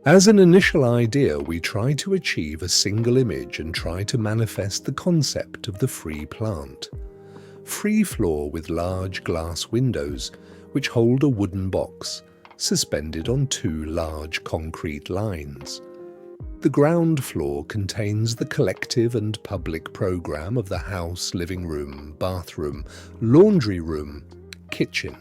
As an initial idea, we try to achieve a single image and try to manifest the concept of the free plant. Free floor with large glass windows which hold a wooden box suspended on two large concrete lines. The ground floor contains the collective and public program of the house, living room, bathroom, laundry room, kitchen.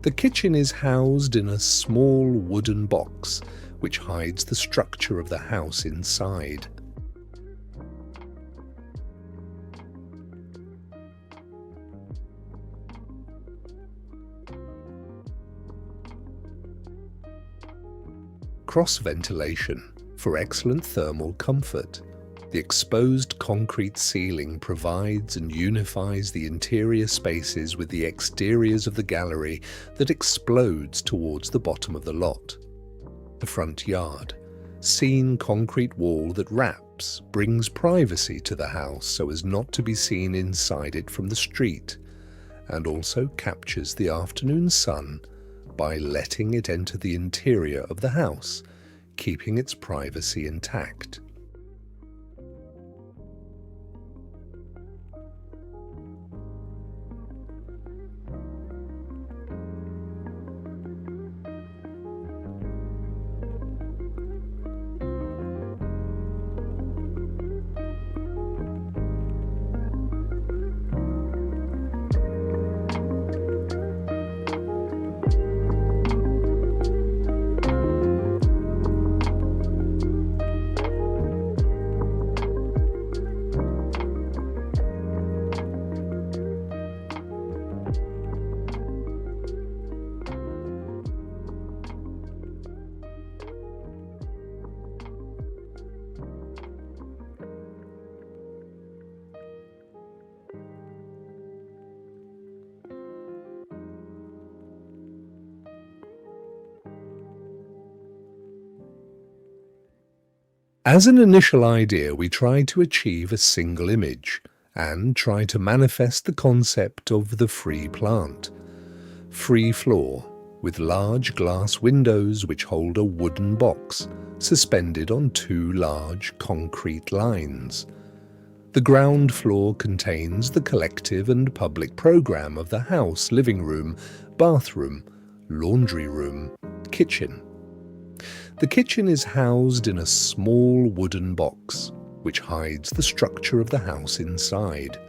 The kitchen is housed in a small wooden box which hides the structure of the house inside. Cross ventilation for excellent thermal comfort. The exposed concrete ceiling provides and unifies the interior spaces with the exteriors of the gallery that explodes towards the bottom of the lot. The front yard. Seen concrete wall that wraps brings privacy to the house so as not to be seen inside it from the street, and also captures the afternoon sun by letting it enter the interior of the house, keeping its privacy intact. As an initial idea, we try to achieve a single image and try to manifest the concept of the free plant. Free floor with large glass windows which hold a wooden box suspended on two large concrete lines. The ground floor contains the collective and public program of the house, living room, bathroom, laundry room, kitchen. The kitchen is housed in a small wooden box which hides the structure of the house inside.